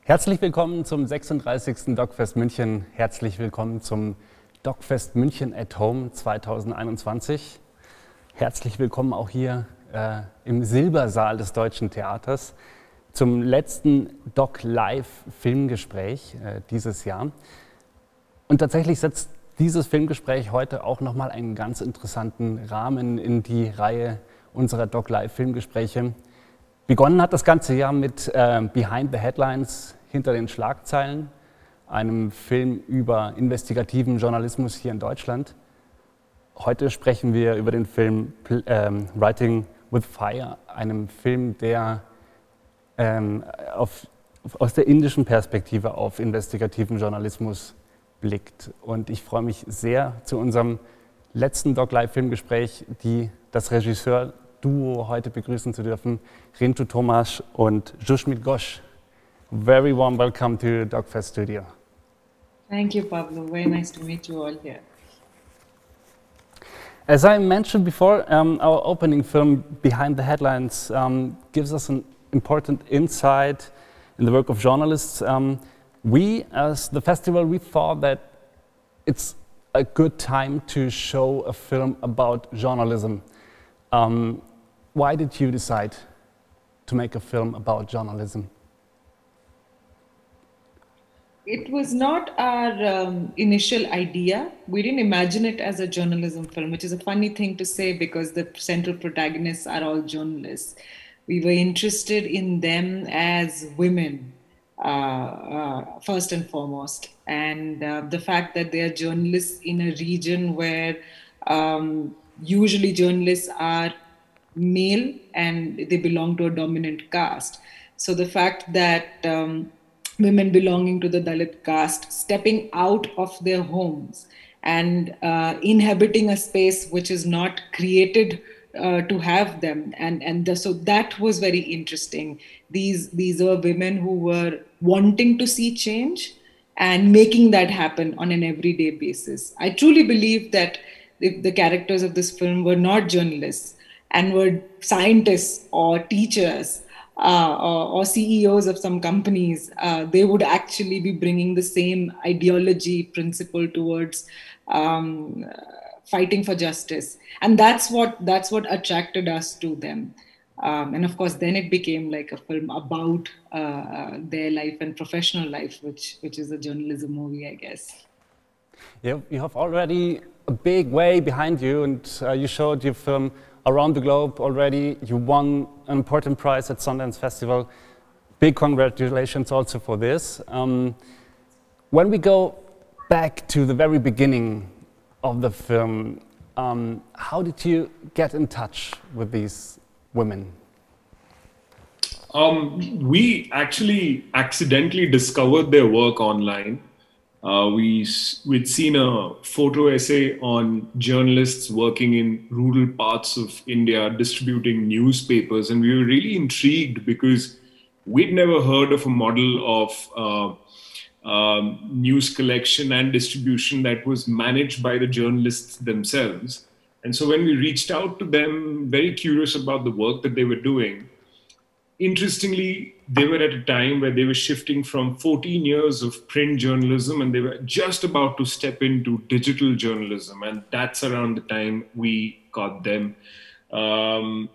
Herzlich willkommen zum 36. DocFest München. Herzlich willkommen zum DocFest München at Home 2021. Herzlich willkommen auch hier im Silbersaal des Deutschen Theaters zum letzten Doc Live Filmgespräch dieses Jahr. Und tatsächlich setzt dieses Filmgespräch heute auch nochmal einen ganz interessanten Rahmen in die Reihe unserer Doc Live Filmgespräche. Begonnen hat das ganze Jahr mit Behind the Headlines, hinter den Schlagzeilen, einem Film über investigativen Journalismus hier in Deutschland. Heute sprechen wir über den Film Writing with Fire, einem Film, der aus der indischen Perspektive auf investigativen Journalismus blickt. Und ich freue mich sehr, zu unserem letzten Doc Live Filmgespräch das Regisseur-Duo heute begrüßen zu dürfen, Rintu Tomasz und Jushmeet Ghosh. Very warm welcome to DocFest Studio. Thank you, Pablo. Very nice to meet you all here. As I mentioned before, our opening film, Behind the Headlines, gives us an important insight in the work of journalists. We, as the festival, we thought that it's a good time to show a film about journalism. Why did you decide to make a film about journalism? It was not our initial idea. We didn't imagine it as a journalism film, which is a funny thing to say because the central protagonists are all journalists. We were interested in them as women, first and foremost. And the fact that they are journalists in a region where usually journalists are male and they belong to a dominant caste. So the fact that women belonging to the Dalit caste stepping out of their homes and inhabiting a space which is not created to have them, so that was very interesting. These were women who were wanting to see change and making that happen on an everyday basis. I truly believe that if the characters of this film were not journalists and were scientists or teachers or CEOs of some companies, they would actually be bringing the same ideology, principle towards fighting for justice, and that's what attracted us to them. And of course, then it became like a film about their life and professional life, which is a journalism movie, I guess. You have already a big way behind you, and you showed your film around the globe already. You won an important prize at Sundance Festival. Big congratulations also for this. When we go back to the very beginning of the film, how did you get in touch with these women? We actually accidentally discovered their work online. We'd seen a photo essay on journalists working in rural parts of India distributing newspapers, and we were really intrigued because we'd never heard of a model of news collection and distribution that was managed by the journalists themselves. And so when we reached out to them, very curious about the work that they were doing, interestingly, they were at a time where they were shifting from 14 years of print journalism and they were just about to step into digital journalism. And that's around the time we got them. And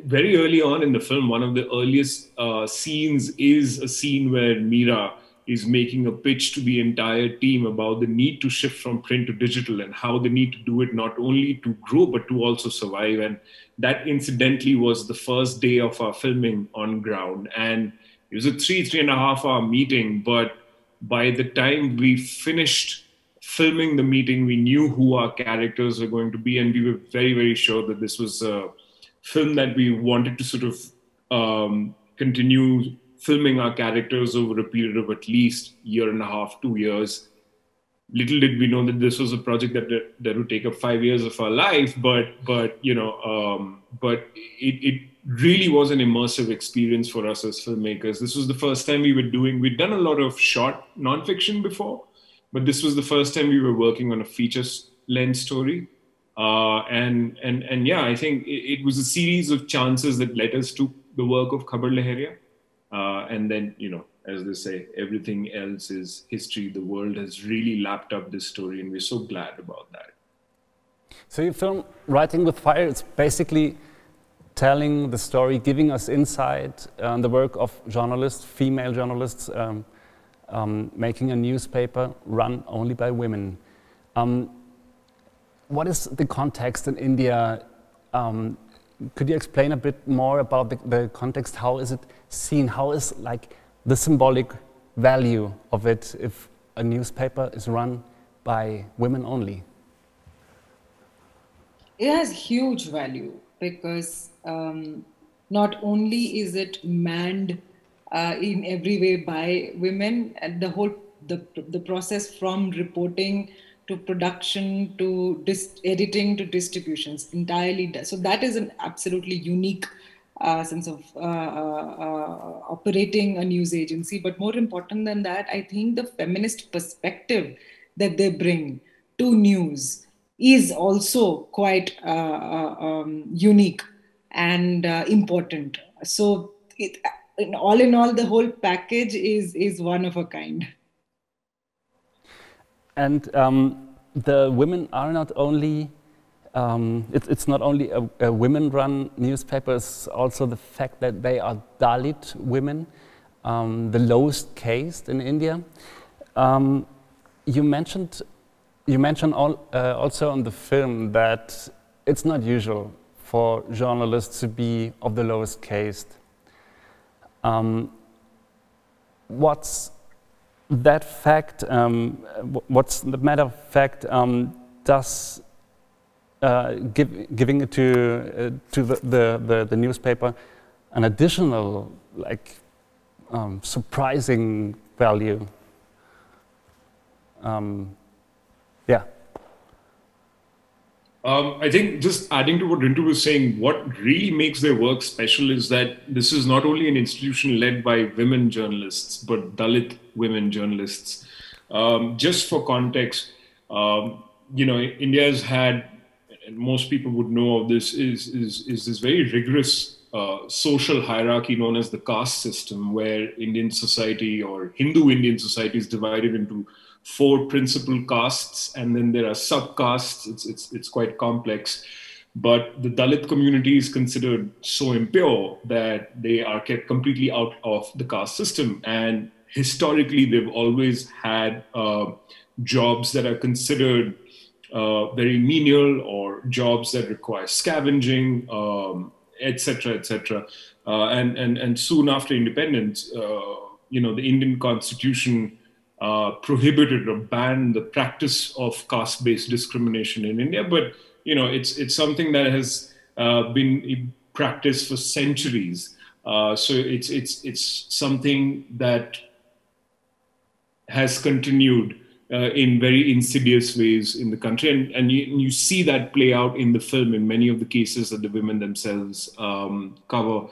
very early on in the film, one of the earliest scenes is a scene where Meera is making a pitch to the entire team about the need to shift from print to digital and how they need to do it not only to grow, but to also survive. And that incidentally was the first day of our filming on ground. And it was a 3.5 hour meeting. But by the time we finished filming the meeting, we knew who our characters were going to be. And we were very, very sure that this was a film that we wanted to sort of continue filming our characters over a period of at least 1.5 to 2 years. Little did we know that this was a project that would take up 5 years of our life, but it really was an immersive experience for us as filmmakers. This was the first time we'd done a lot of short nonfiction before, but this was the first time we were working on a feature length story. And yeah, I think it was a series of chances that led us to the work of Khabar Lahariya. And then, as they say, everything else is history. The world has really lapped up this story, and we're so glad about that. So your film, Writing with Fire, it's basically telling the story, giving us insight on the work of journalists, female journalists, making a newspaper run only by women. What is the context in India? Could you explain a bit more about the context? How is it seen? How is like the symbolic value of it if a newspaper is run by women only? It has huge value because not only is it manned in every way by women, and the process from reporting to production to editing to distributions entirely does. So that is an absolutely unique sense of operating a news agency. But more important than that, I think the feminist perspective that they bring to news is also quite unique and important. So in all, the whole package is one of a kind. And the women are not only, it's not only a women-run newspaper, it's also the fact that they are Dalit women, the lowest caste in India. You mentioned also on the film that it's not usual for journalists to be of the lowest caste. What's that fact? What's the matter of fact? Does giving it to the newspaper an additional, like, surprising value? Yeah. I think just adding to what Rintu was saying, what really makes their work special is that this is not only an institution led by women journalists, but Dalit women journalists. Just for context, India has had, and most people would know of this, is this very rigorous social hierarchy known as the caste system, where Indian society or Hindu Indian society is divided into 4 principal castes, and then there are subcastes. It's quite complex, but the Dalit community is considered so impure that they are kept completely out of the caste system. And historically, they've always had jobs that are considered very menial, or jobs that require scavenging, etc., etc. And soon after independence, the Indian Constitution prohibited or banned the practice of caste-based discrimination in India, but it's something that has been practiced for centuries. So it's something that has continued in very insidious ways in the country, and you see that play out in the film in many of the cases that the women themselves cover.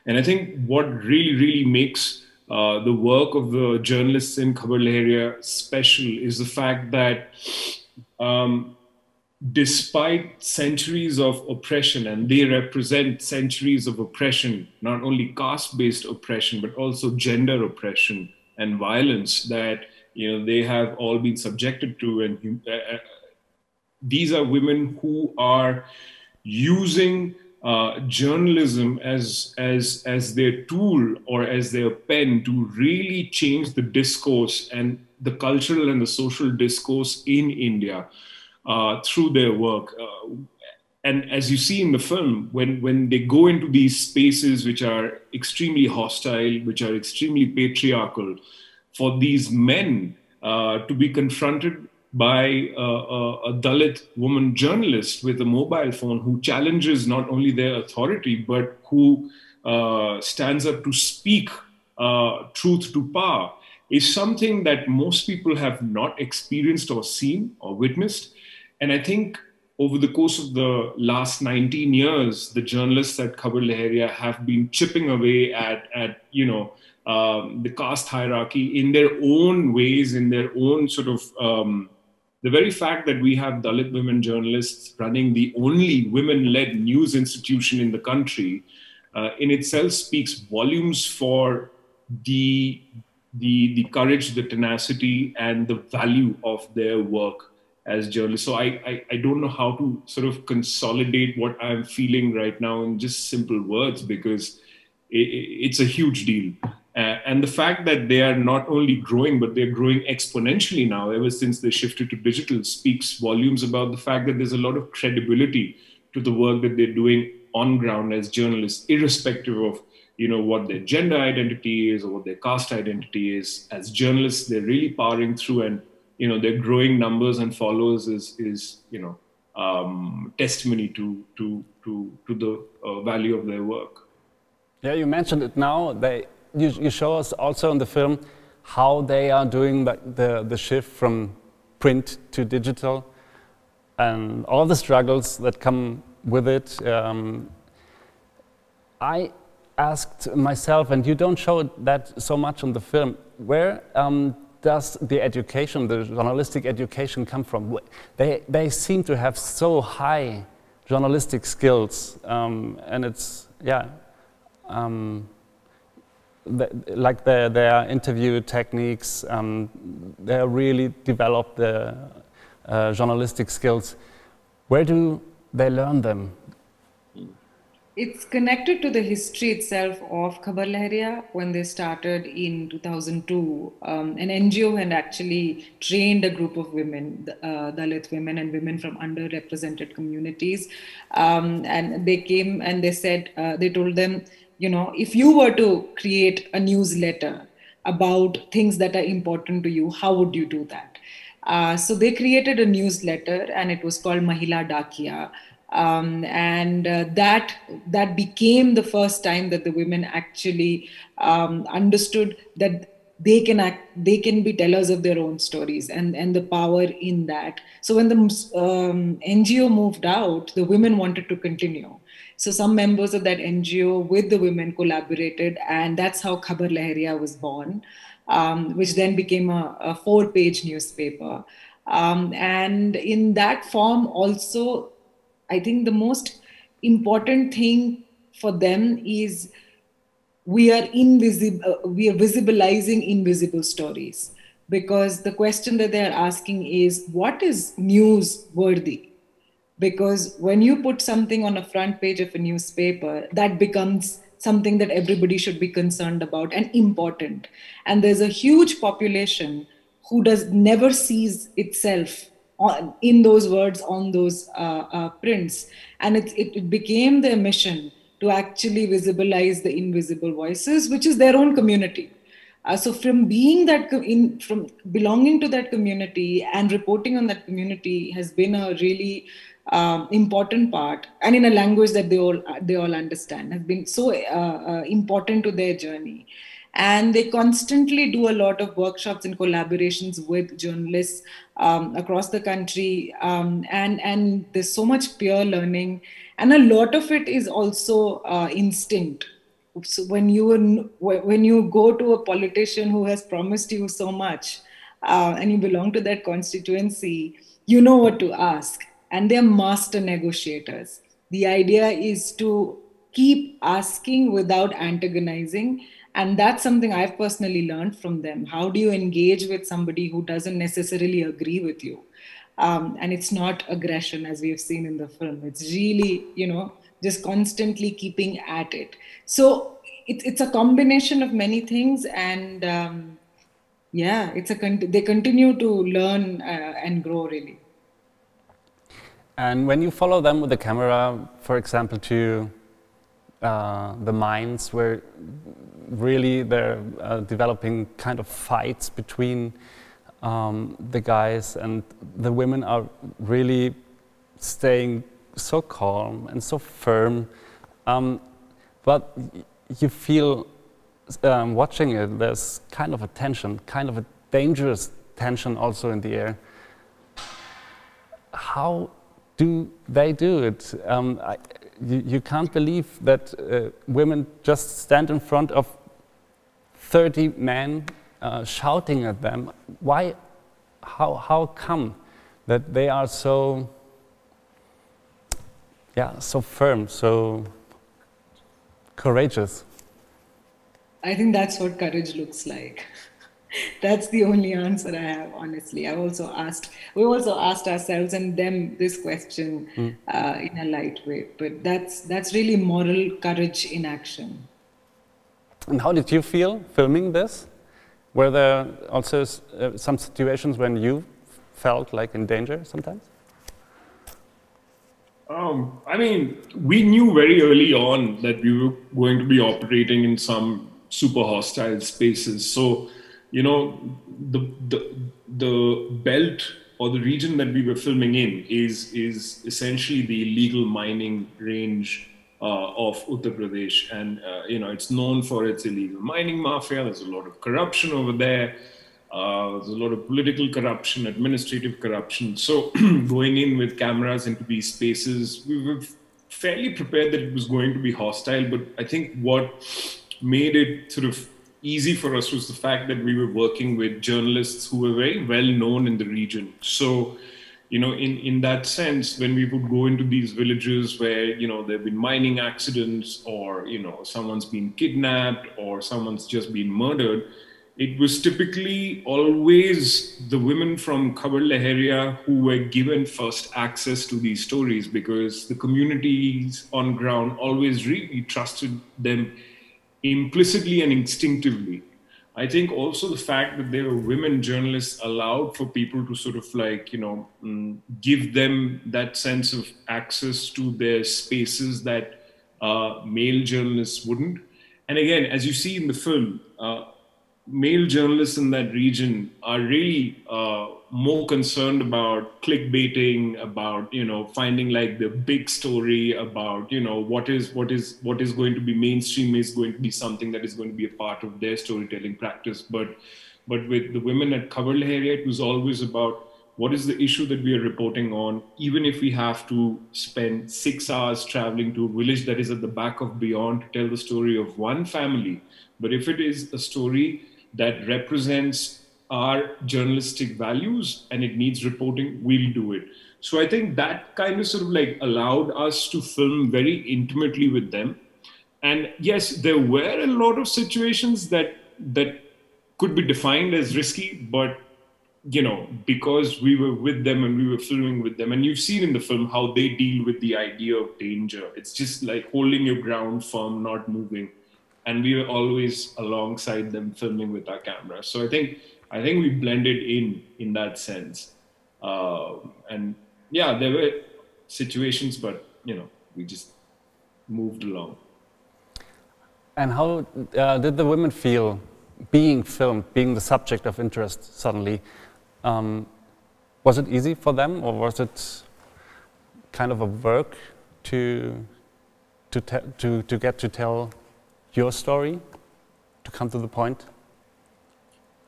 And I think what really makes the work of the journalists in Khabar Lahariya special is the fact that despite centuries of oppression, and they represent centuries of oppression, not only caste-based oppression, but also gender oppression and violence that they have all been subjected to. And these are women who are using journalism as their tool or as their pen to really change the discourse and the cultural and the social discourse in India through their work. And as you see in the film, when they go into these spaces which are extremely hostile, which are extremely patriarchal, for these men to be confronted by a Dalit woman journalist with a mobile phone who challenges not only their authority, but who stands up to speak truth to power, is something that most people have not experienced or seen or witnessed. And I think over the course of the last 19 years, the journalists at Khabar Lahariya have been chipping away at the caste hierarchy in their own ways, in their own sort of the very fact that we have Dalit women journalists running the only women-led news institution in the country in itself speaks volumes for the the courage, the tenacity, and the value of their work as journalists. So I don't know how to sort of consolidate what I'm feeling right now in just simple words, because it's a huge deal. And the fact that they are not only growing, but they're growing exponentially now, ever since they shifted to digital, speaks volumes about the fact that there's a lot of credibility to the work that they're doing on ground as journalists, irrespective of what their gender identity is or what their caste identity is. As journalists, they're really powering through, and their growing numbers and followers is testimony to the value of their work. Yeah, you mentioned it now. You show us also in the film how they are doing the shift from print to digital and all the struggles that come with it. I asked myself, and you don't show that so much on the film, where does the education, the journalistic education, come from? They seem to have so high journalistic skills, and it's, yeah, like their interview techniques, they really develop the journalistic skills. Where do they learn them? It's connected to the history itself of Khabar Lahariya. When they started in 2002, an NGO had actually trained a group of women, Dalit women and women from underrepresented communities. And they came and they said, they told them, if you were to create a newsletter about things that are important to you, how would you do that? So they created a newsletter, and it was called Mahila Dakiya. That became the first time that the women actually understood that they can be tellers of their own stories, and the power in that. So when the NGO moved out, the women wanted to continue. So some members of that NGO with the women collaborated, and that's how Khabar Lahariya was born, which then became a 4-page newspaper. And in that form also, I think the most important thing for them is we are visibilizing invisible stories, because the question that they are asking is, what is newsworthy? Because when you put something on a front page of a newspaper, that becomes something that everybody should be concerned about and important. And there's a huge population who never sees itself in those words, on those prints. And it became their mission to actually visibilize the invisible voices, which is their own community. So from being from belonging to that community and reporting on that community has been a really important part, and in a language that they all understand, has been so important to their journey. And they constantly do a lot of workshops and collaborations with journalists across the country, and there's so much peer learning, and a lot of it is also instinct. So when you go to a politician who has promised you so much, and you belong to that constituency, you know what to ask, and they're master negotiators. The idea is to keep asking without antagonizing. And that's something I've personally learned from them. How do you engage with somebody who doesn't necessarily agree with you? And it's not aggression, as we've seen in the film. It's really, just constantly keeping at it. So it's a combination of many things. And they continue to learn and grow, really. And when you follow them with the camera, for example, to the mines where really they're developing kind of fights between the guys, and the women are really staying so calm and so firm. But you feel watching it, there's kind of a tension, kind of a dangerous tension also in the air. How do they do it? You can't believe that women just stand in front of 30 men shouting at them. Why? How come that they are so firm, so courageous? I think that's what courage looks like. That's the only answer I have, honestly. We also asked ourselves and them this question in a light way. But that's really moral courage in action. And how did you feel filming this? Were there also some situations when you felt like in danger sometimes? I mean, we knew very early on that we were going to be operating in some super hostile spaces. So, you know, the belt or the region that we were filming in is essentially the illegal mining range of Uttar Pradesh, and you know, it's known for its illegal mining mafia. There's a lot of corruption over there. There's a lot of political corruption, administrative corruption. So going in with cameras into these spaces, we were fairly prepared that it was going to be hostile. But I think what made it sort of easy for us was the fact that we were working with journalists who were very well known in the region. So, you know, in that sense, when we would go into these villages where, you know, there have been mining accidents, or, you know, someone's been kidnapped or someone's just been murdered, it was typically always the women from Khabar Lahariya who were given first access to these stories, because the communities on ground always really trusted them implicitly and instinctively. I think also the fact that there were women journalists allowed for people to sort of like, you know, give them that sense of access to their spaces that male journalists wouldn't. And again, as you see in the film, male journalists in that region are really more concerned about clickbaiting, about, you know, finding like the big story about, you know, what is going to be mainstream is going to be something that is going to be a part of their storytelling practice. But with the women at Khabar Lahariya, it was always about what is the issue that we are reporting on, even if we have to spend 6 hours traveling to a village that is at the back of beyond to tell the story of one family. But if it is a story that represents our journalistic values and it needs reporting, we'll do it. So I think that kind of sort of like allowed us to film very intimately with them. And yes, there were a lot of situations that could be defined as risky, but you know, because we were with them and we were filming with them, and you've seen in the film how they deal with the idea of danger. It's just like holding your ground firm, not moving. And we were always alongside them filming with our camera. So I think we blended in that sense. And yeah, there were situations, but you know, we just moved along. And how did the women feel being filmed, being the subject of interest suddenly? Was it easy for them, or was it kind of a work to get to tell your story, to come to the point?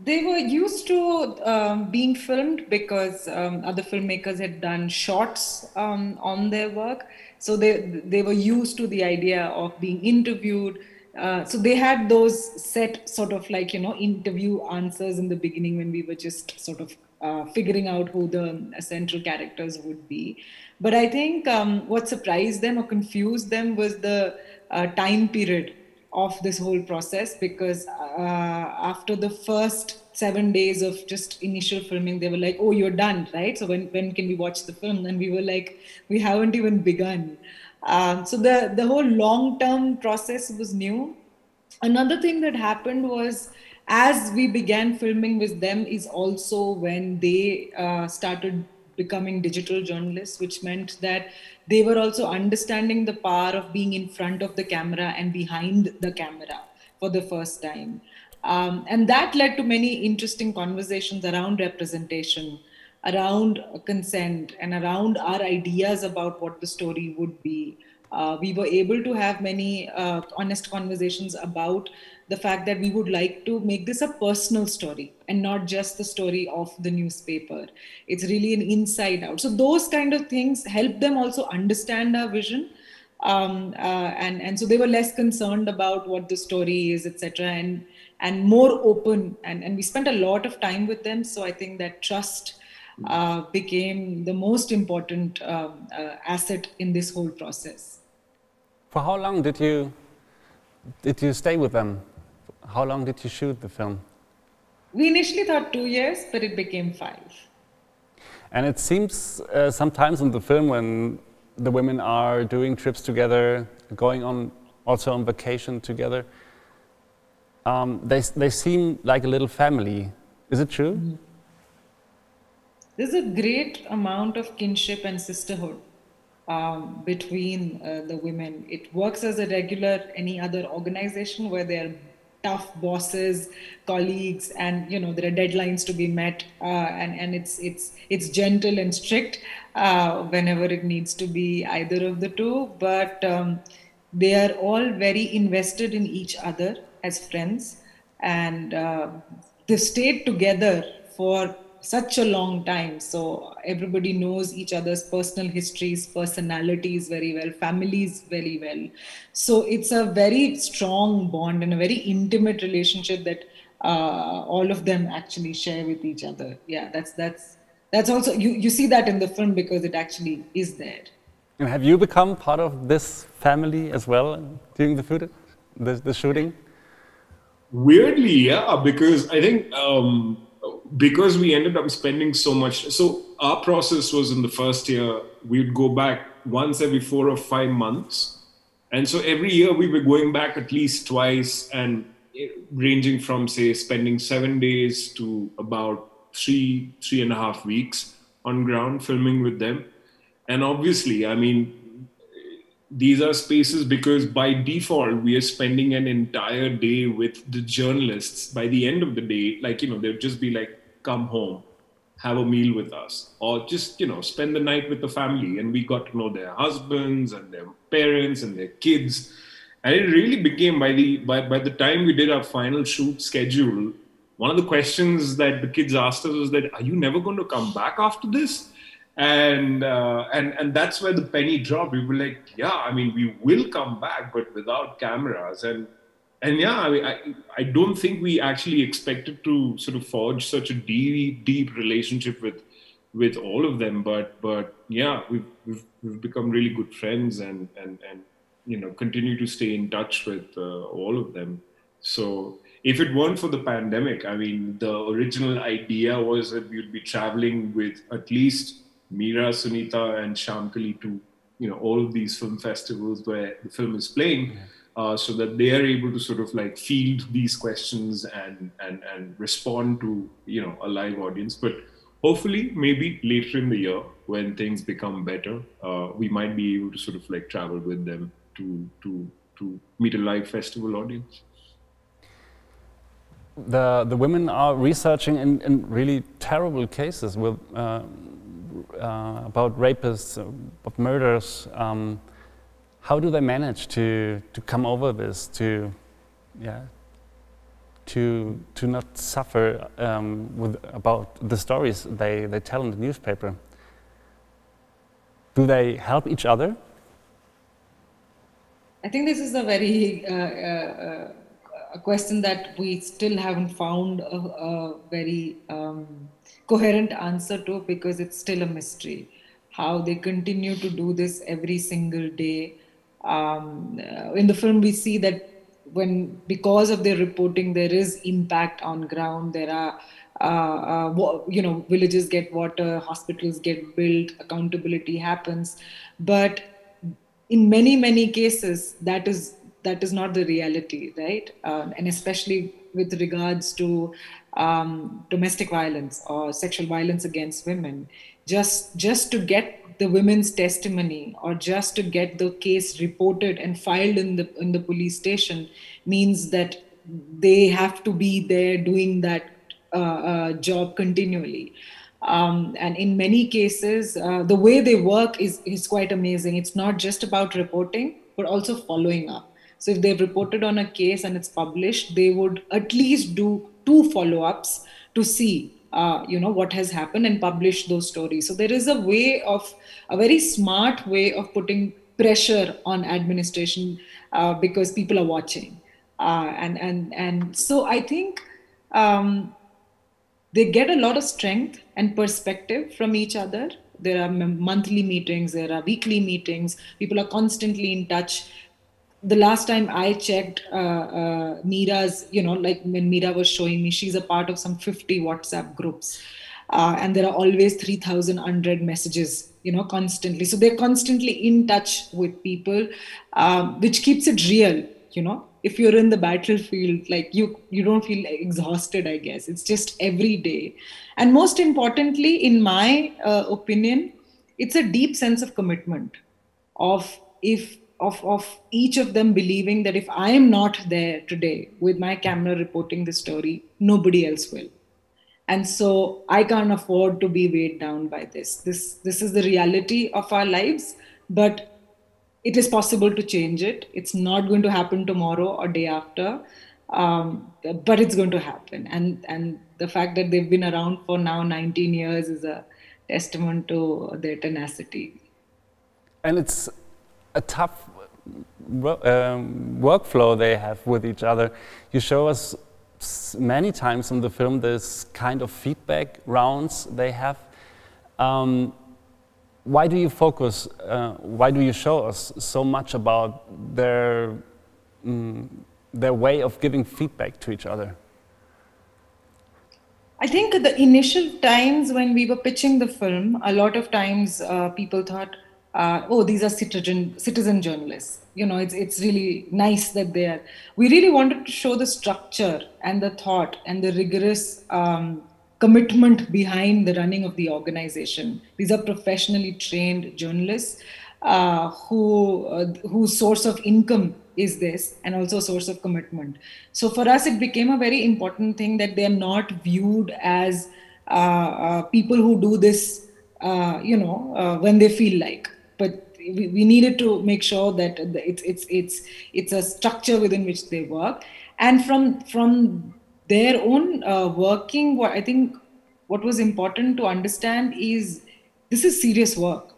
They were used to being filmed because other filmmakers had done shots on their work. So they were used to the idea of being interviewed. So they had those set sort of like, you know, interview answers in the beginning when we were just sort of figuring out who the central characters would be. But I think what surprised them or confused them was the time period of this whole process, because after the first 7 days of just initial filming, they were like, oh, you're done, right? So when can we watch the film? And we were like, we haven't even begun. So the whole long-term process was new. Another thing that happened was, as we began filming with them, is also when they started becoming digital journalists, which meant that they were also understanding the power of being in front of the camera and behind the camera for the first time. And that led to many interesting conversations around representation, around consent, and around our ideas about what the story would be. We were able to have many honest conversations about the fact that we would like to make this a personal story and not just the story of the newspaper. It's really an inside out. So those kind of things help them also understand our vision. And so they were less concerned about what the story is, etc., and more open. And we spent a lot of time with them. So I think that trust became the most important asset in this whole process. For how long did you stay with them? How long did you shoot the film? We initially thought 2 years, but it became 5. And it seems sometimes in the film when the women are doing trips together, going on also on vacation together, they seem like a little family. Is it true? Mm-hmm. There's a great amount of kinship and sisterhood between the women. It works as a regular any other organization where they're tough bosses, colleagues, and there are deadlines to be met, and it's gentle and strict whenever it needs to be either of the two. But they are all very invested in each other as friends, and they've stayed together for such a long time, so everybody knows each other's personal histories, personalities very well, families very well. So it's a very strong bond and a very intimate relationship that all of them actually share with each other. Yeah, that's also you see that in the film because it actually is there. And have you become part of this family as well during the footage, the shooting? Weirdly, yeah, because I think because we ended up spending so much. So our process was in the first year, we'd go back once every 4 or 5 months. And so every year we were going back at least twice, and ranging from, say, spending 7 days to about 3.5 weeks on ground filming with them. And obviously, I mean, these are spaces because by default, we are spending an entire day with the journalists. By the end of the day, like, they'd just be like, come home, have a meal with us, or just, spend the night with the family. And we got to know their husbands and their parents and their kids. And it really became, by the time we did our final shoot schedule, one of the questions that the kids asked us was that, are you never going to come back after this? And that's where the penny dropped. We were like, yeah, I mean, we will come back, but without cameras. And yeah, I mean, I don't think we actually expected to sort of forge such a deep relationship with all of them. But yeah, we've become really good friends and continue to stay in touch with all of them. So if it weren't for the pandemic, I mean, the original idea was that we would be traveling with at least Meera, Sunita, and Shamkali to, all of these film festivals where the film is playing, so that they are able to sort of like field these questions and respond to, a live audience. But hopefully, maybe later in the year, when things become better, we might be able to sort of like travel with them to meet a live festival audience. The women are researching in really terrible cases with. About rapists, of murders. How do they manage to come over this, to not suffer about the stories they tell in the newspaper? Do they help each other? I think this is a very a question that we still haven't found a very coherent answer to, because it's still a mystery how they continue to do this every single day. In the film, we see that because of their reporting, there is impact on ground. There are, villages get water, hospitals get built, accountability happens. But in many cases, that is not the reality, right? And especially with regards to domestic violence or sexual violence against women, just to get the women's testimony or just to get the case reported and filed in the police station means that they have to be there doing that job continually. And in many cases, the way they work is quite amazing. It's not just about reporting, but also following up. So if they've reported on a case and it's published, they would at least do 2 follow-ups to see, what has happened and publish those stories. So there is a very smart way of putting pressure on administration because people are watching. And so I think they get a lot of strength and perspective from each other. There are monthly meetings, there are weekly meetings. People are constantly in touch. the last time I checked, Meera's, like when Meera was showing me, she's a part of some 50 WhatsApp groups. And there are always 3,000 unread messages, constantly. So they're constantly in touch with people, which keeps it real, If you're in the battlefield, like you don't feel exhausted, I guess. It's just every day. And most importantly, in my opinion, it's a deep sense of commitment of each of them believing that if I am not there today with my camera reporting the story, nobody else will. And so I can't afford to be weighed down by this. This is the reality of our lives, but it is possible to change it. It's not going to happen tomorrow or day after, but it's going to happen. And the fact that they've been around for now 19 years is a testament to their tenacity. And it's a tough workflow they have with each other. You show us many times in the film this kind of feedback rounds they have. Why do you focus, why do you show us so much about their way of giving feedback to each other? I think the initial times when we were pitching the film, a lot of times people thought, oh, these are citizen journalists. It's really nice that they are. We really wanted to show the structure and the thought and the rigorous commitment behind the running of the organization. These are professionally trained journalists whose source of income is this, and also a source of commitment. So for us, it became a very important thing that they are not viewed as people who do this, when they feel like. But we needed to make sure that it's a structure within which they work, and from their own working. I think what was important to understand is this is serious work.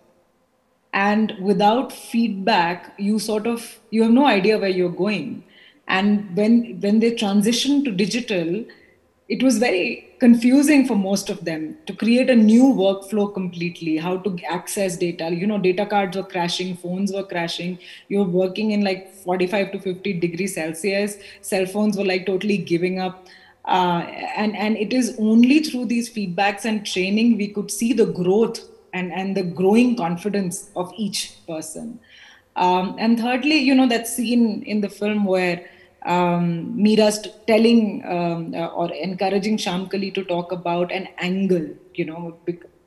And without feedback, you have no idea where you're going. And when they transitioned to digital, it was very confusing for most of them to create a new workflow completely, how to access data. Data cards were crashing, phones were crashing. You're working in like 45 to 50 degrees Celsius. Cell phones were like totally giving up. And it is only through these feedbacks and training we could see the growth and the growing confidence of each person. And thirdly, that scene in the film where Meera's telling or encouraging Shyamkali to talk about an angle,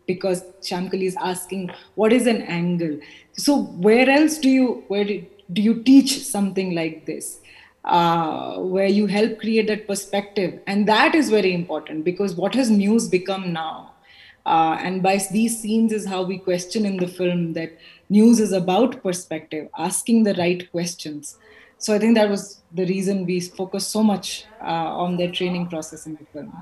because Shyamkali is asking, what is an angle? So where else do you teach something like this? Where you help create that perspective. And that is very important, because what has news become now? And by these scenes is how we question in the film that news is about perspective, asking the right questions. So I think that was the reason we focus so much on their training process in the film.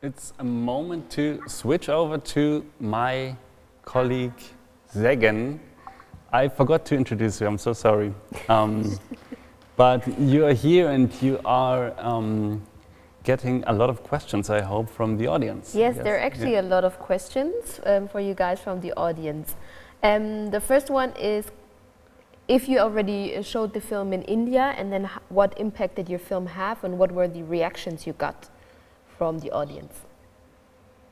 It's a moment to switch over to my colleague Zegen. I forgot to introduce you, I'm so sorry. But you are here and you are getting a lot of questions, I hope, from the audience. Yes, there are actually a lot of questions for you guys from the audience. The first one is, if you already showed the film in India, and then what impact did your film have, and what were the reactions you got from the audience?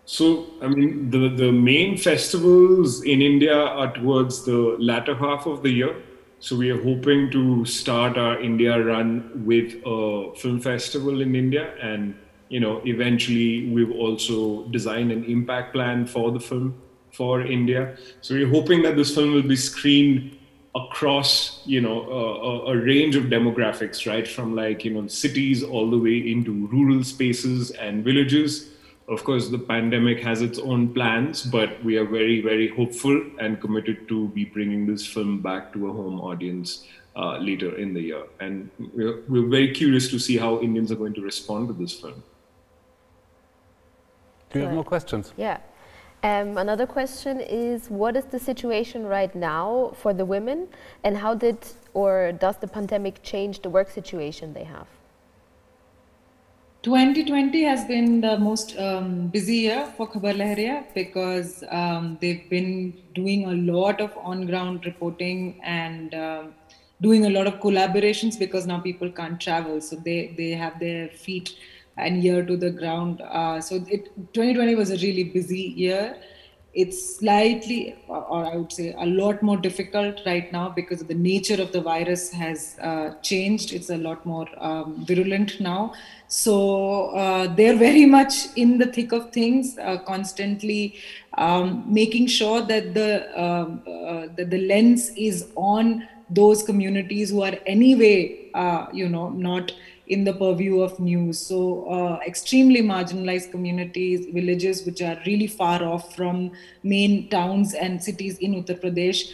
So, I mean, the main festivals in India are towards the latter half of the year. So we are hoping to start our India run with a film festival in India. And, eventually we've also designed an impact plan for the film for India. So we're hoping that this film will be screened across, a range of demographics, right? From cities all the way into rural spaces and villages. Of course, the pandemic has its own plans, but we are very, very hopeful and committed to be bringing this film back to a home audience later in the year. And we're very curious to see how Indians are going to respond to this film. Do you have more questions? Yeah. Another question is, what is the situation right now for the women, and how does the pandemic change the work situation they have? 2020 has been the most busy year for Khabar Lahariya because they've been doing a lot of on-ground reporting and doing a lot of collaborations because now people can't travel. So they have their feet and ear to the ground. 2020 was a really busy year. It's slightly, or I would say a lot more difficult right now because the nature of the virus has changed. It's a lot more virulent now. So they're very much in the thick of things, constantly making sure that the lens is on those communities who are anyway, not in the purview of news. So extremely marginalized communities, villages which are really far off from main towns and cities in Uttar Pradesh,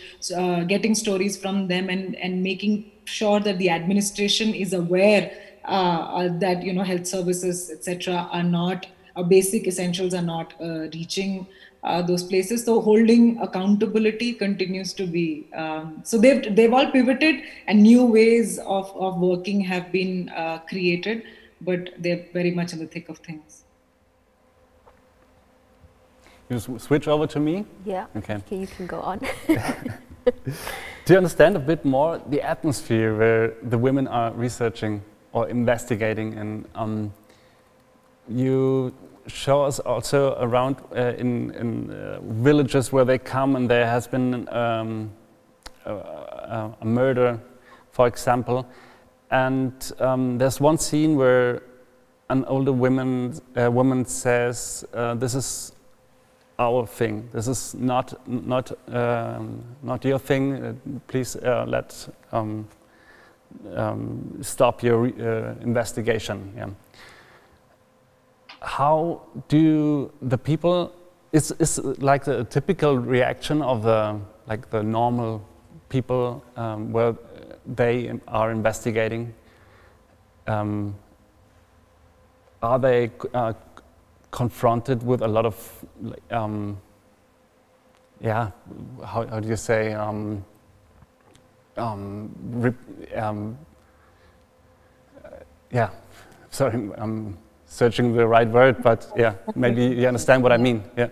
getting stories from them and making sure that the administration is aware that health services, etc., are not basic essentials are not reaching those places. So holding accountability continues to be. So they've all pivoted, and new ways of working have been created, but they're very much in the thick of things. You switch over to me? Yeah. Okay, you can go on. To understand a bit more the atmosphere where the women are researching or investigating, and you show us also around in villages where they come and there has been a murder, for example, and there's one scene where an older woman says, "This is our thing. This is not your thing. Please let's stop your investigation." Yeah. How do the people? Is like the typical reaction of the normal people where they are investigating? Are they confronted with a lot of, how do you say, sorry, I'm searching the right word, but yeah, maybe you understand what I mean. Yeah.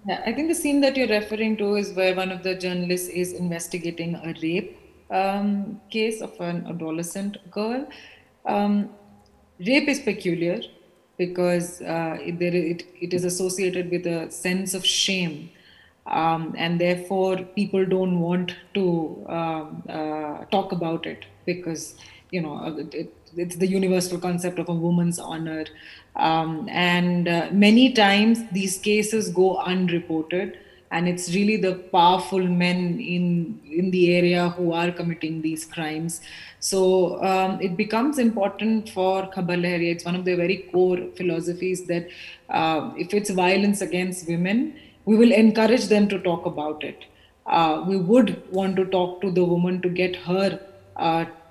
Yeah, I think the scene that you're referring to is where one of the journalists is investigating a rape case of an adolescent girl. Rape is peculiar because it is associated with a sense of shame, and therefore people don't want to talk about it because it's the universal concept of a woman's honor, and many times these cases go unreported, and it's really the powerful men in the area who are committing these crimes. So it becomes important for Khabar Lahariya. It's one of their very core philosophies that if it's violence against women, we will encourage them to talk about it. We would want to talk to the woman to get her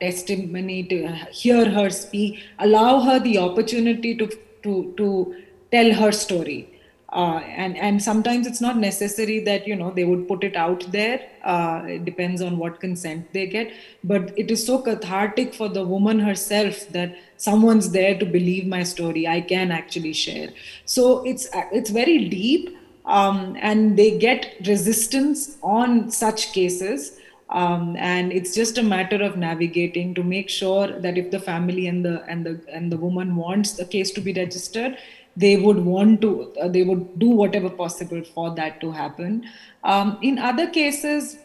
testimony, to hear her speak, allow her the opportunity to tell her story. And sometimes it's not necessary that they would put it out there. It depends on what consent they get, but it is so cathartic for the woman herself that someone's there to believe my story. I can actually share. So it's very deep, and they get resistance on such cases. And it's just a matter of navigating to make sure that if the family and the woman wants the case to be registered, they would they would do whatever possible for that to happen. In other cases,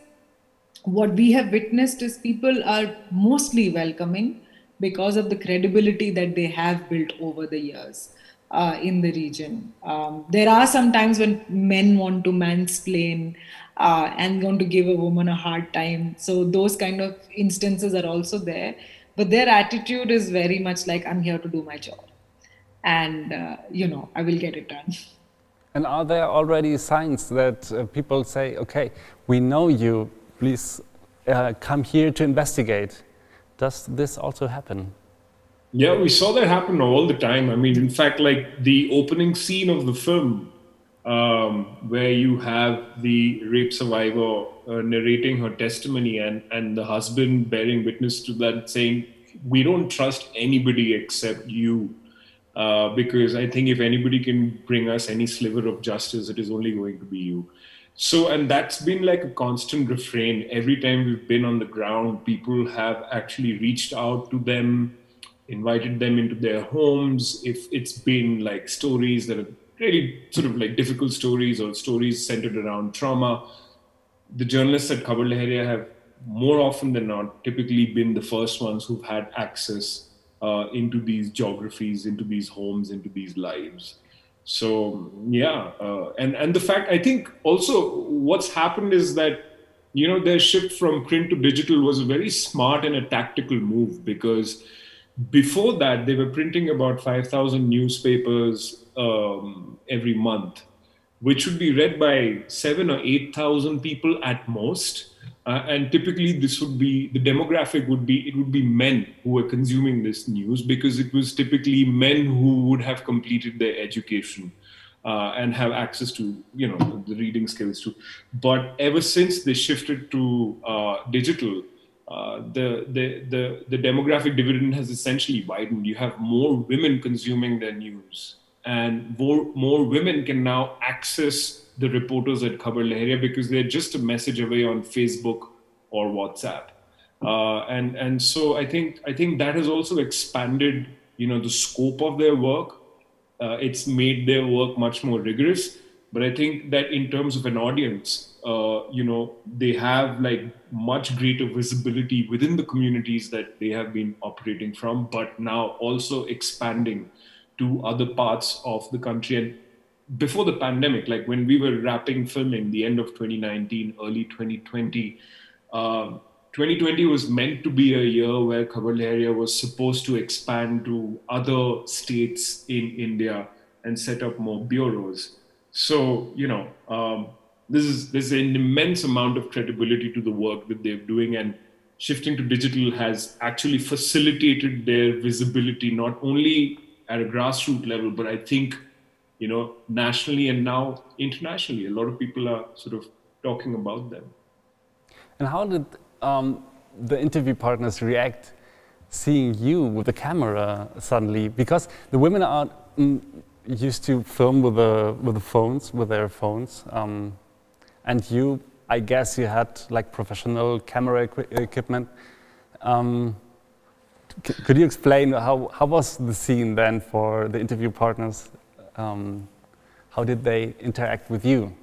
what we have witnessed is people are mostly welcoming because of the credibility that they have built over the years in the region. There are some times when men want to mansplain and want to give a woman a hard time. So those kind of instances are also there. But their attitude is very much like, I'm here to do my job. And, I will get it done. And are there already signs that people say, okay, we know you, please come here to investigate? Does this also happen? Yeah, we saw that happen all the time. I mean, in fact, like the opening scene of the film, where you have the rape survivor narrating her testimony and the husband bearing witness to that, saying, we don't trust anybody except you. because I think if anybody can bring us any sliver of justice, it is only going to be you. So, and that's been like a constant refrain. Every time we've been on the ground, people have actually reached out to them, invited them into their homes. If it's been like stories that are really sort of like difficult stories or stories centered around trauma, the journalists at Khabar Lahariya have more often than not typically been the first ones who've had access into these geographies, into these homes, into these lives. So yeah, and the fact, I think also what's happened is that, you know, their shift from print to digital was a very smart and a tactical move, because before that they were printing about 5,000 newspapers every month, which would be read by 7 or 8,000 people at most. And typically this would be, the demographic would be, it would be men who were consuming this news, because it was typically men who would have completed their education and have access to, you know, the reading skills too. But ever since they shifted to digital, the demographic dividend has essentially widened. You have more women consuming their news, and more women can now access the reporters at Khabar Lahariya because they're just a message away on Facebook or WhatsApp. And so I think that has also expanded, you know, the scope of their work. It's made their work much more rigorous. But I think that in terms of an audience, you know, they have like much greater visibility within the communities that they have been operating from, but now also expanding to other parts of the country. And before the pandemic, like when we were wrapping filming, the end of 2019, early 2020, 2020 was meant to be a year where Khabar Lahariya was supposed to expand to other states in India and set up more bureaus. So, you know, there's an immense amount of credibility to the work that they're doing, and shifting to digital has actually facilitated their visibility, not only at a grassroots level, but I think, you know, nationally and now internationally. A lot of people are sort of talking about them. And how did the interview partners react seeing you with the camera suddenly? Because the women are used to film with the phones, with their phones, and you, I guess, you had like professional camera equipment. Could you explain how was the scene then for the interview partners? How did they interact with you?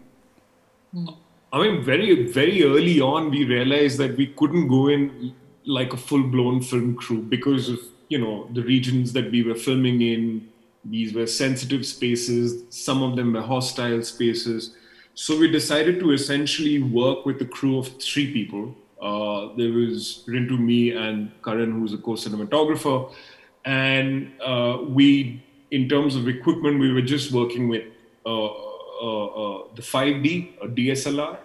I mean, very early on, we realized that we couldn't go in like a full-blown film crew because of, you know, the regions that we were filming in. These were sensitive spaces. Some of them were hostile spaces. So we decided to essentially work with a crew of 3 people. There was Rintu, me, and Karan, who's a co-cinematographer. And we, in terms of equipment, we were just working with the 5D, a DSLR.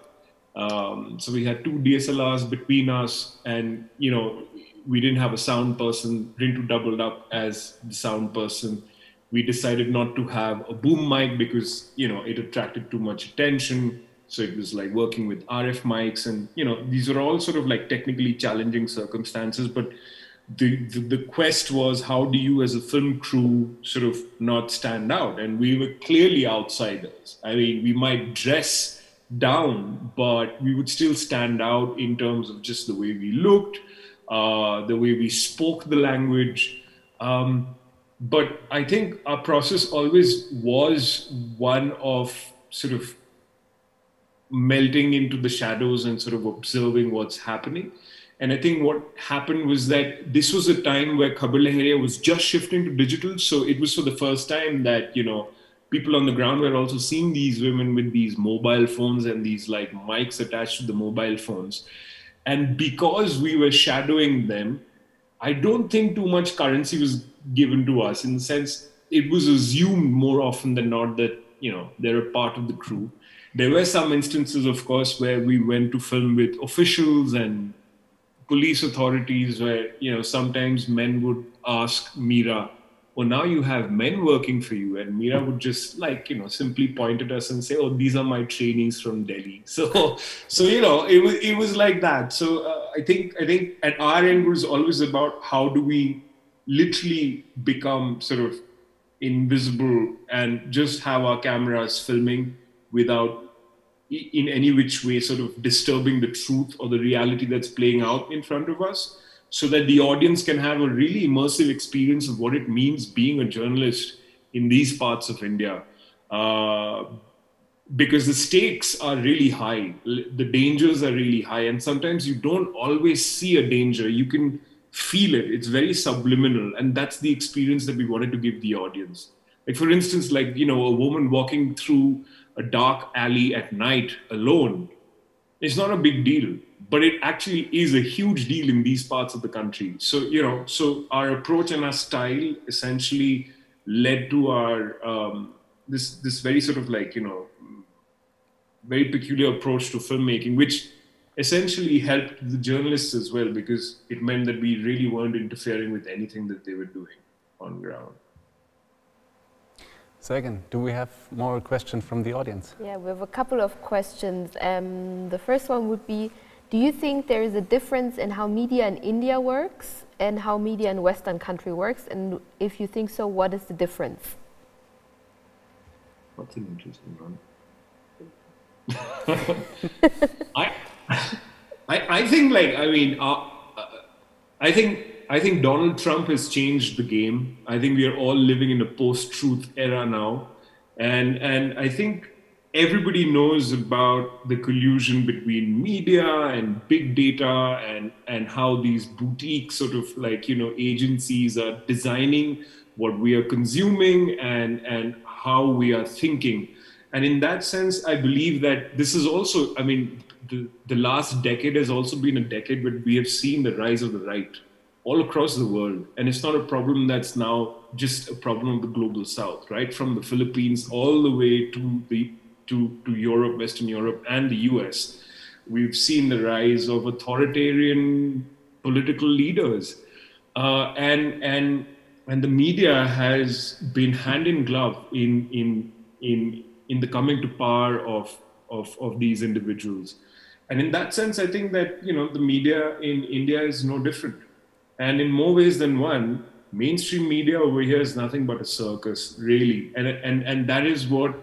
So we had 2 DSLRs between us, and, you know, we didn't have a sound person. Rintu doubled up as the sound person. We decided not to have a boom mic because, you know, it attracted too much attention. So it was like working with RF mics, and, you know, these are all sort of like technically challenging circumstances. But the quest was, how do you as a film crew sort of not stand out? And we were clearly outsiders. I mean, we might dress down, but we would still stand out in terms of just the way we looked, the way we spoke the language. But I think our process always was one of sort of melting into the shadows and sort of observing what's happening. And I think what happened was that this was a time where Khabar Lahariya was just shifting to digital. So it was for the first time that, you know, people on the ground were also seeing these women with these mobile phones and these like mics attached to the mobile phones. And because we were shadowing them, I don't think too much currency was given to us. In the sense, it was assumed more often than not that, you know, they're a part of the crew. There were some instances, of course, where we went to film with officials and police authorities where, you know, sometimes men would ask Mira, well, now you have men working for you. And Mira would just like, you know, simply point at us and say, oh, these are my trainees from Delhi. So you know, it was like that. So I think at our end, it was always about how do we literally become sort of invisible and just have our cameras filming without in any which way sort of disturbing the truth or the reality that's playing out in front of us, so that the audience can have a really immersive experience of what it means being a journalist in these parts of India. Because the stakes are really high, the dangers are really high, and sometimes you don't always see a danger. You can feel it. It's very subliminal, and that's the experience that we wanted to give the audience. Like, for instance, like, you know, a woman walking through a dark alley at night alone, it's not a big deal, but it actually is a huge deal in these parts of the country. So, you know, so our approach and our style essentially led to our this very sort of like, you know, very peculiar approach to filmmaking, which essentially helped the journalists as well, because it meant that we really weren't interfering with anything that they were doing on ground. So again, do we have more questions from the audience? Yeah, we have a couple of questions. The first one would be, do you think there is a difference in how media in India works and how media in Western country works? And if you think so, what is the difference? That's an interesting one. I think, like, I mean, I think Donald Trump has changed the game. I think we are all living in a post-truth era now, and I think everybody knows about the collusion between media and big data, and how these boutique sort of, like, you know, agencies are designing what we are consuming and how we are thinking. And in that sense, I believe that this is also, I mean, the last decade has also been a decade where we have seen the rise of the right all across the world. And it's not a problem that's now just a problem of the global south, right? From the Philippines all the way to Europe, Western Europe, and the US. We've seen the rise of authoritarian political leaders. And the media has been hand in glove in the coming to power of these individuals. And in that sense, I think that, you know, the media in India is no different. And in more ways than one, mainstream media over here is nothing but a circus, really. And that is what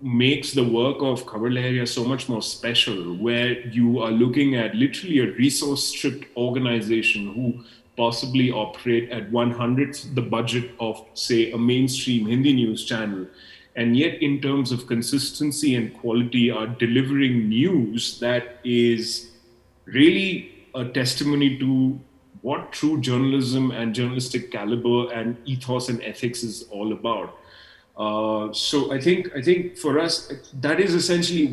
makes the work of Khabar Lahariya so much more special, where you are looking at literally a resource-stripped organization who possibly operate at 1/100th the budget of, say, a mainstream Hindi news channel. And yet, in terms of consistency and quality, are delivering news that is really a testimony to what true journalism and journalistic caliber and ethos and ethics is all about. So I think for us, that is essentially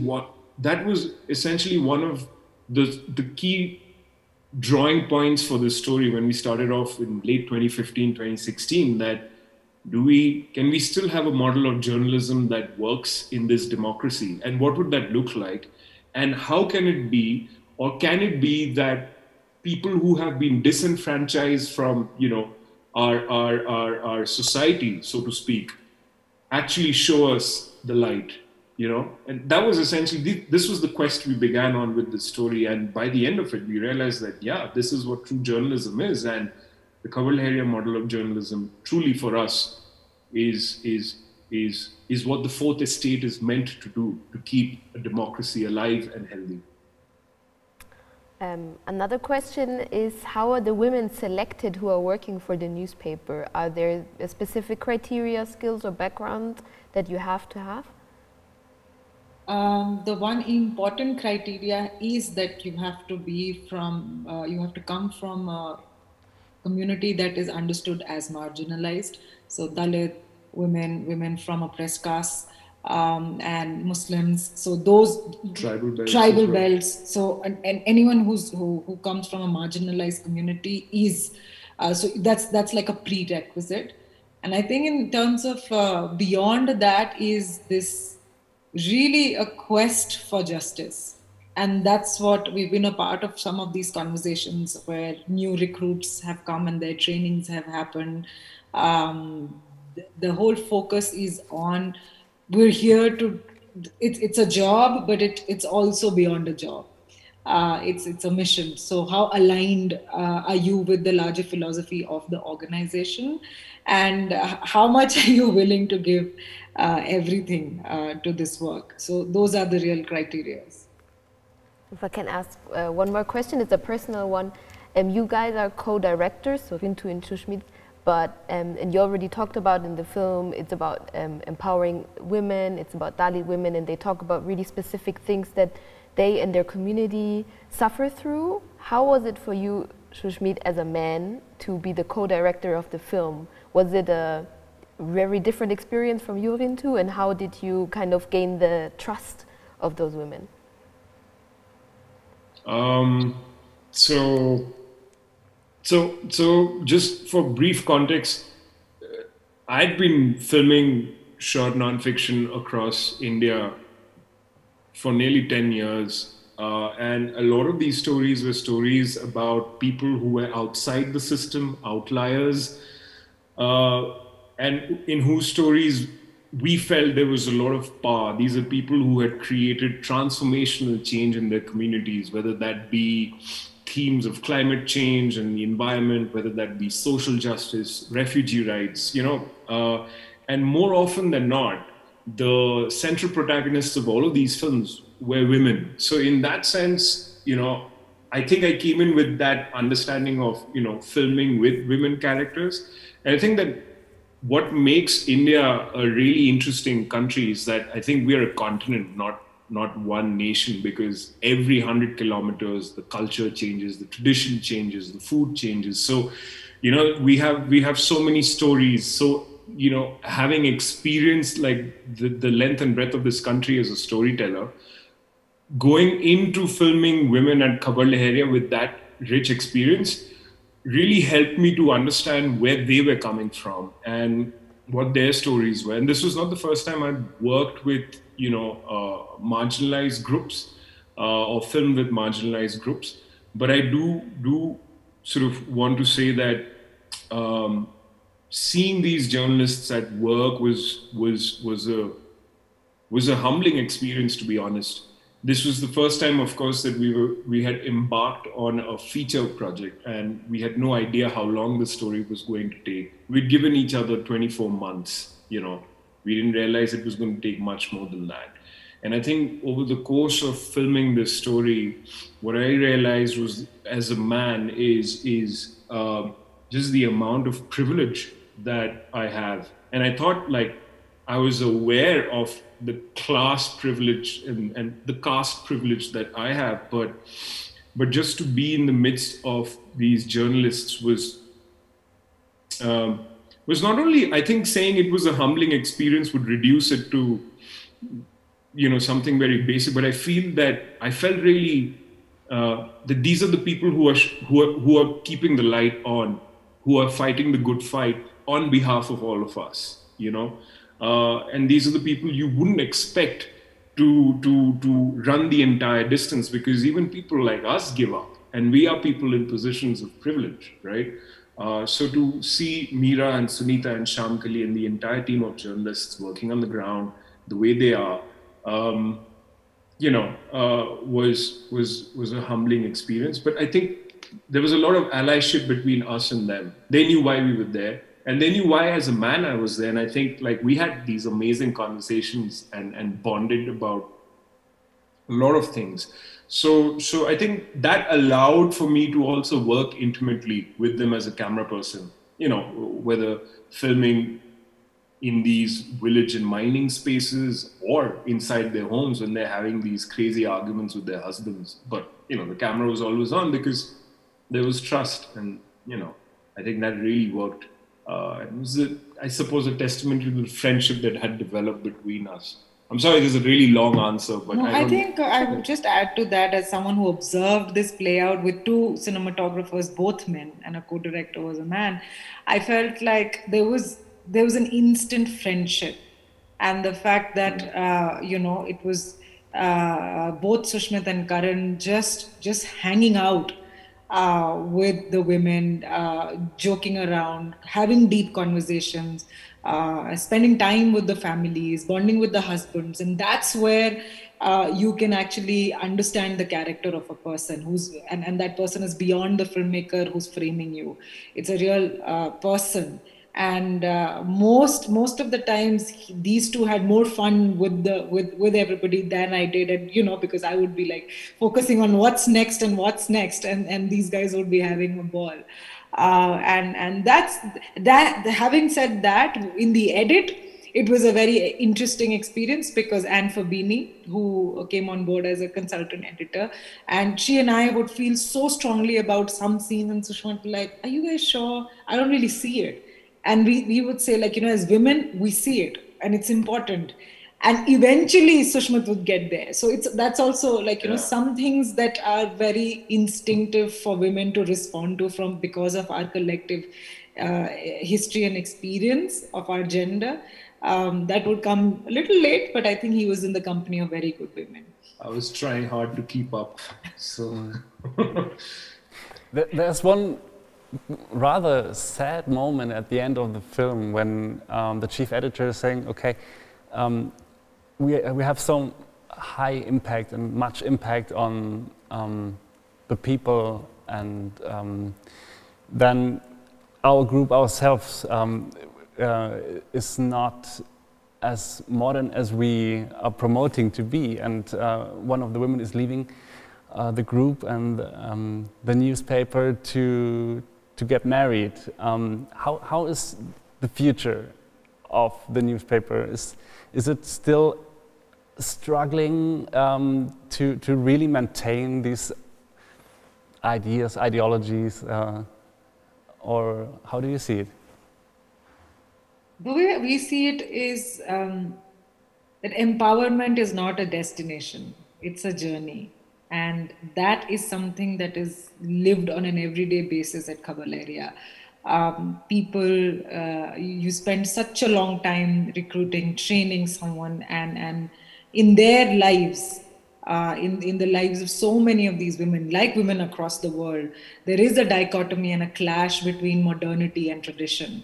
that was essentially one of the key drawing points for this story when we started off in late 2015, 2016, that can we still have a model of journalism that works in this democracy? And what would that look like? And how can it be, or can it be that people who have been disenfranchised from, you know, our society, so to speak, actually show us the light, you know? And that was essentially, this was the quest we began on with this story. And by the end of it, we realized that, yeah, this is what true journalism is. And the Khabar Lahariya model of journalism, truly for us, is what the fourth estate is meant to do, to keep a democracy alive and healthy. Another question is, how are the women selected who are working for the newspaper? Are there specific criteria, skills, or background that you have to have? The one important criteria is that you have to be from, you have to come from a community that is understood as marginalized. So Dalit, women from oppressed castes, and Muslims. So those tribal belts. So and anyone who comes from a marginalized community is so that's like a prerequisite. And I think in terms of beyond that is this really a quest for justice. And that's what we've been a part of, some of these conversations where new recruits have come and their trainings have happened. The whole focus is on, we're here to, it's a job, but it's also beyond a job. it's a mission. So how aligned are you with the larger philosophy of the organization, and how much are you willing to give everything to this work? So those are the real criteria. If I can ask one more question, it's a personal one. You guys are co-directors, so Rintu and Sushmit, but and you already talked about in the film, it's about empowering women, it's about Dalit women, and they talk about really specific things that they and their community suffer through. How was it for you, Sushmit, as a man, to be the co-director of the film? Was it a very different experience from you, Rintu, and how did you kind of gain the trust of those women? So just for brief context, I'd been filming short nonfiction across India for nearly 10 years. And a lot of these stories were stories about people who were outside the system, outliers, and in whose stories we felt there was a lot of power. These are people who had created transformational change in their communities, whether that be themes of climate change and the environment, whether that be social justice, refugee rights, and more often than not, the central protagonists of all of these films were women. So in that sense, I think I came in with that understanding of, filming with women characters. And I think that what makes India a really interesting country is that I think we are a continent, not one nation, because every 100 kilometers, the culture changes, the tradition changes, the food changes. So, we have so many stories. So, having experienced like the length and breadth of this country as a storyteller, going into filming women at Khabar Leheria with that rich experience really helped me to understand where they were coming from and what their stories were. And this was not the first time I'd worked with, marginalized groups or filmed with marginalized groups. But I do sort of want to say that seeing these journalists at work was a humbling experience, to be honest. This was the first time, of course, that we had embarked on a feature project, and we had no idea how long the story was going to take. We'd given each other 24 months, We didn't realize it was going to take much more than that. And I think over the course of filming this story, what I realized was, as a man, is just the amount of privilege that I have. And I thought, like, I was aware of the class privilege and the caste privilege that I have, but just to be in the midst of these journalists was not only, I think saying it was a humbling experience would reduce it to, something very basic, but I felt really that these are the people who are keeping the light on, who are fighting the good fight on behalf of all of us, and these are the people you wouldn't expect to run the entire distance, because even people like us give up, and we are people in positions of privilege, right? So to see Meera and Sunita and Shamkali and the entire team of journalists working on the ground the way they are, was a humbling experience. But I think there was a lot of allyship between us and them. They knew why we were there, and they knew why, as a man, I was there. And I think, like, we had these amazing conversations and bonded about a lot of things. So I think that allowed for me to also work intimately with them as a camera person, whether filming in these village and mining spaces or inside their homes when they're having these crazy arguments with their husbands. But, the camera was always on because there was trust. And, I think that really worked. It was, I suppose, a testament to the friendship that had developed between us. I'm sorry, this is a really long answer, but no, I think I would just add to that, as someone who observed this play out with two cinematographers, both men, and a co-director was a man. I felt like there was an instant friendship, and the fact that it was both Sushmit and Karan just hanging out with the women, joking around, having deep conversations, spending time with the families, bonding with the husbands. And that's where you can actually understand the character of a person and that person is beyond the filmmaker who's framing you. It's a real person. And most of the times these two had more fun with everybody than I did, and because I would be like focusing on what's next, and these guys would be having a ball. And that's that. Having said that, in the edit, it was a very interesting experience because Anne Fabini, who came on board as a consultant editor, and she and I would feel so strongly about some scenes, and Sushma would be like, "Are you guys sure? I don't really see it." And we would say, like, as women, we see it and it's important. And eventually Sushma would get there. So that's also like, some things that are very instinctive for women to respond to because of our collective history and experience of our gender. That would come a little late, but I think he was in the company of very good women. I was trying hard to keep up. So there's one rather sad moment at the end of the film when the chief editor is saying, okay, we have so high impact and much impact on the people, and then our group ourselves is not as modern as we are promoting to be, and one of the women is leaving the group and the newspaper to get married. How is the future of the newspaper? Is it still struggling to really maintain these ideologies, or how do you see it? The way we see it is that empowerment is not a destination, it's a journey. And that is something that is lived on an everyday basis at Cavalleria. People, you spend such a long time recruiting, training someone, and in their lives, in the lives of so many of these women, like women across the world, there is a dichotomy and a clash between modernity and tradition.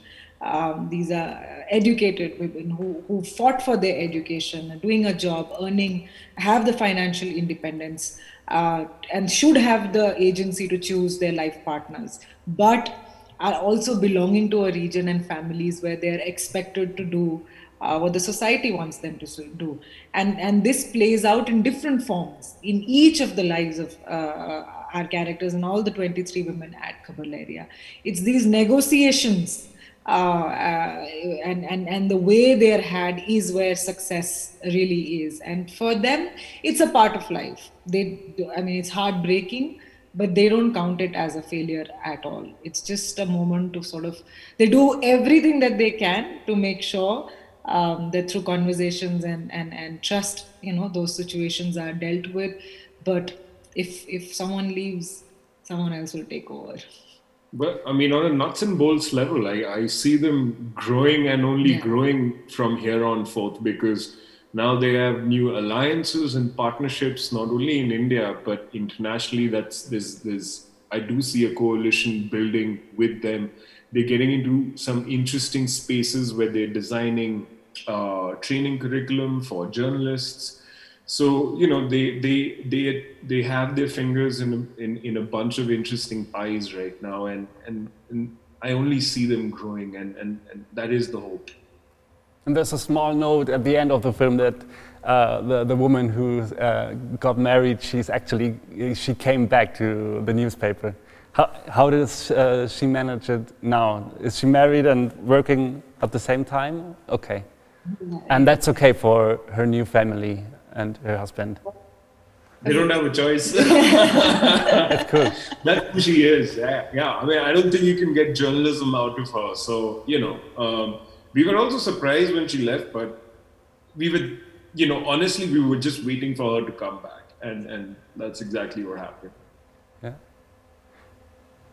These are educated women who fought for their education, doing a job, earning, have the financial independence, and should have the agency to choose their life partners, but are also belonging to a region and families where they're expected to do what the society wants them to do. And this plays out in different forms in each of the lives of our characters and all the 23 women at Cavalleria. It's these negotiations and the way they're had is where success really is. And for them, it's a part of life. It's heartbreaking, but they don't count it as a failure at all. It's just a moment to they do everything that they can to make sure that through conversations and trust, those situations are dealt with. But if someone leaves, someone else will take over. But on a nuts and bolts level, I see them growing and only growing from here on forth, because now they have new alliances and partnerships, not only in India, but internationally. I do see a coalition building with them. They're getting into some interesting spaces where they're designing training curriculum for journalists. So, they have their fingers in a bunch of interesting pies right now, and I only see them growing, and that is the hope. And there's a small note at the end of the film that the woman who got married, she came back to the newspaper. How does she manage it now? Is she married and working at the same time? Okay. And that's okay for her new family and her husband. They don't have a choice. That's cool. That's who she is. Yeah. I don't think you can get journalism out of her. So, we were also surprised when she left, but we were, honestly, we were just waiting for her to come back. And that's exactly what happened. Yeah.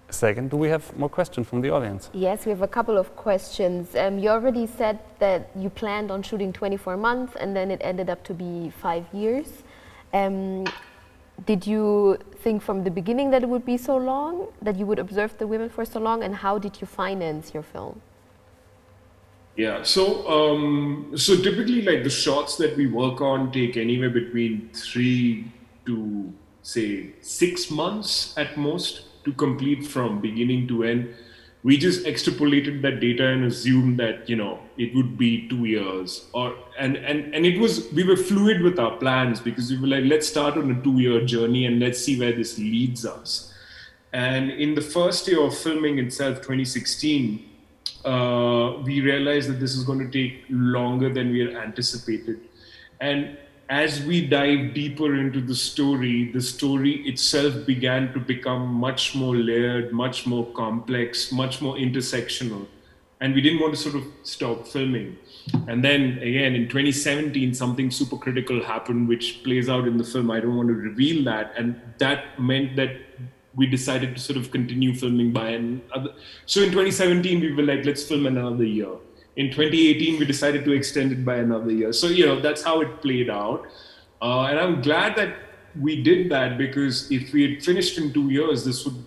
Second, do we have more questions from the audience? Yes, we have a couple of questions. You already said that you planned on shooting 24 months and then it ended up to be 5 years. Did you think from the beginning that it would be so long, that you would observe the women for so long, and how did you finance your film? Yeah, so typically, like the shots that we work on take anywhere between 3 to say 6 months at most to complete from beginning to end. We just extrapolated that data and assumed that it would be 2 years, and it was, we were fluid with our plans because we were like, let's start on a 2-year journey and let's see where this leads us. And in the first year of filming itself, 2016. We realized that this is going to take longer than we had anticipated. And as we dive deeper into the story itself began to become much more layered, much more complex, much more intersectional. And we didn't want to sort of stop filming. And then again, in 2017, something super critical happened, which plays out in the film. I don't want to reveal that. And that meant that we decided to sort of continue filming by another. So in 2017, we were like, let's film another year. In 2018, we decided to extend it by another year. So, that's how it played out. And I'm glad that we did that, because if we had finished in 2 years, this would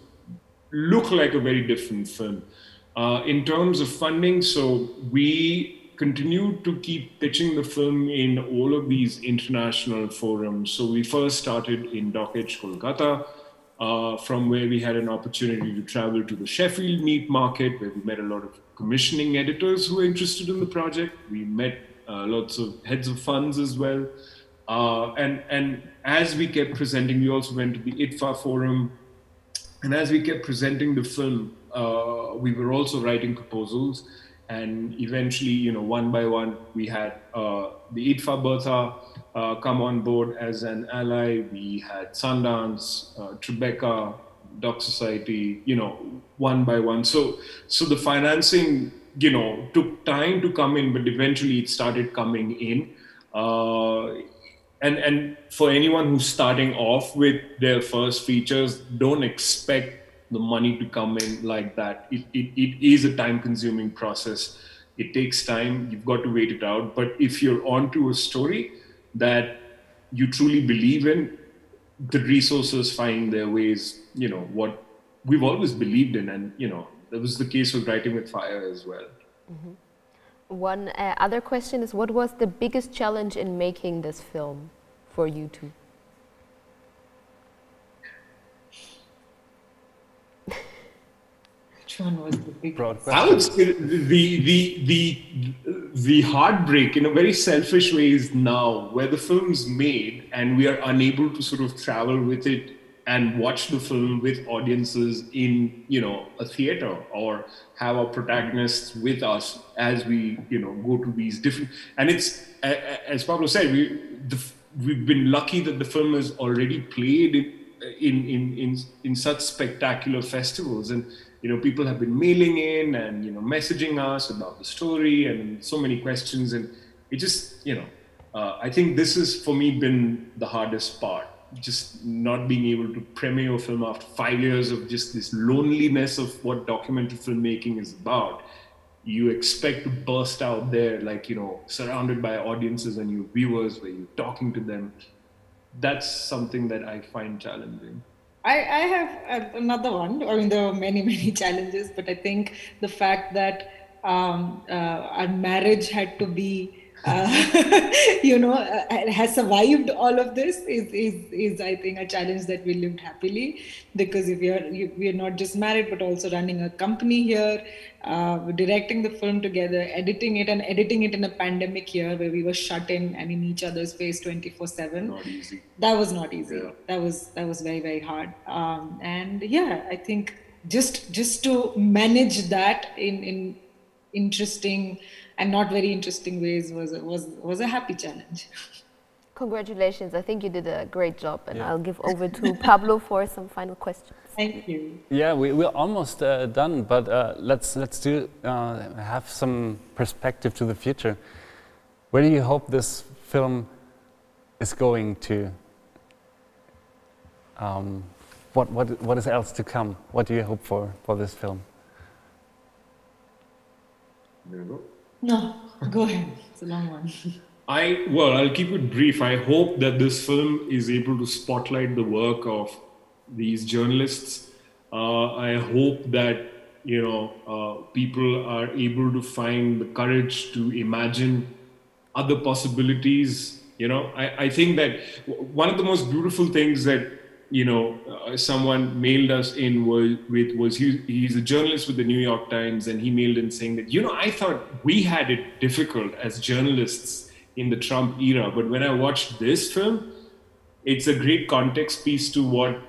look like a very different film. In terms of funding, so we continued to keep pitching the film in all of these international forums. So we first started in Doc Edge, Kolkata, from where we had an opportunity to travel to the Sheffield meat market, where we met a lot of commissioning editors who were interested in the project. We met lots of heads of funds as well. And as we kept presenting, we also went to the IDFA forum. And as we kept presenting the film, we were also writing proposals. And eventually, one by one, we had the IDFA Bertha come on board as an ally. We had Sundance, Tribeca, Doc Society, one by one. So the financing, took time to come in, but eventually it started coming in. And for anyone who's starting off with their first features, don't expect the money to come in like that. It is a time-consuming process. It takes time. You've got to wait it out. But if you're onto a story that you truly believe in, the resources find their ways. What we've always believed in, and that was the case with Writing with Fire as well. Mm-hmm. One other question is, what was the biggest challenge in making this film for you two? Was the big I would say the heartbreak, in a very selfish way, is now where the film's made and we are unable to sort of travel with it and watch the film with audiences in a theater, or have our protagonists with us as we go to these different. And it's, as Pablo said, we've been lucky that the film has already played in such spectacular festivals, and people have been mailing in and messaging us about the story, and so many questions. And it just I think this has for me been the hardest part, just not being able to premiere a film after 5 years of just this loneliness of what documentary filmmaking is about. You expect to burst out there, like surrounded by audiences and your viewers, where you're talking to them. That's something that I find challenging. I have another one. I mean, there are many, many challenges, but I think the fact that our marriage had to be, has survived all of this is I think a challenge that we lived happily, because if we are not just married, but also running a company here, directing the film together, editing it in a pandemic year where we were shut in and in each other's face 24/7. Not easy. That was not easy. Yeah. That was very, very hard. And yeah, I think just to manage that in interesting and not very interesting ways was a happy challenge. Congratulations. I think you did a great job, and I'll give over to Pablo for some final questions. Thank you. Yeah, we're almost done, but let's still have some perspective to the future. Where do you hope this film is going to? What is else to come? What do you hope for this film? No, go ahead. It's a long one. I'll keep it brief. I hope that this film is able to spotlight the work of these journalists. I hope that, people are able to find the courage to imagine other possibilities. I think that one of the most beautiful things that someone mailed us in was he's a journalist with the New York Times, and he mailed in saying that I thought we had it difficult as journalists in the Trump era, but when I watched this film, it's a great context piece to what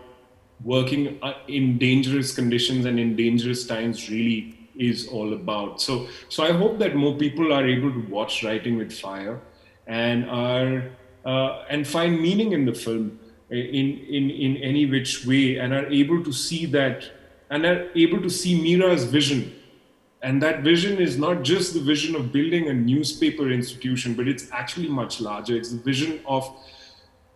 working in dangerous conditions and in dangerous times really is all about. So I hope that more people are able to watch Writing with Fire and find meaning in the film in any which way, and are able to see that, and are able to see Mira's vision. And that vision is not just the vision of building a newspaper institution, but it's actually much larger. It's the vision of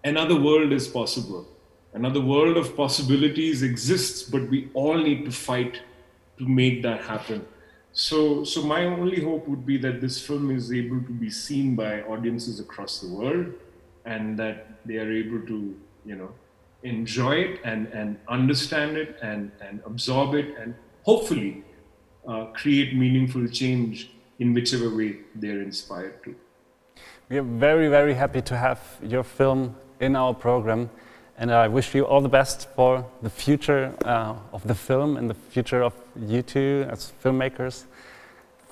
another world is possible. Another world of possibilities exists, but we all need to fight to make that happen. So my only hope would be that this film is able to be seen by audiences across the world, and that they are able to, enjoy it and understand it and absorb it, and hopefully create meaningful change in whichever way they're inspired to. We are very, very happy to have your film in our program, and I wish you all the best for the future of the film and the future of you two as filmmakers.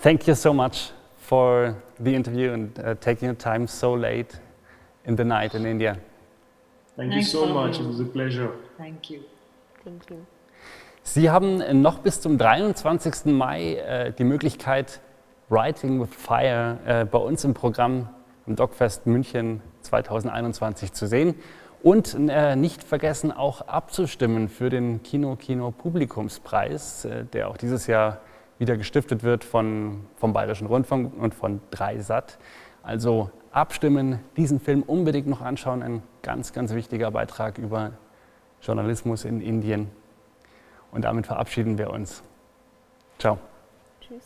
Thank you so much for the interview and taking the time so late in the night in India. Thank you so much. It was a pleasure. Thank you. Thank you. Sie haben noch bis zum 23. Mai die Möglichkeit, Writing with Fire bei uns im Programm im DocFest München 2021 zu sehen. Und nicht vergessen, auch abzustimmen für den Kino-Publikumspreis, der auch dieses Jahr wieder gestiftet wird vom Bayerischen Rundfunk und von 3Sat. Also abstimmen, diesen Film unbedingt noch anschauen. Ein ganz, ganz wichtiger Beitrag über Journalismus in Indien. Und damit verabschieden wir uns. Ciao. Tschüss.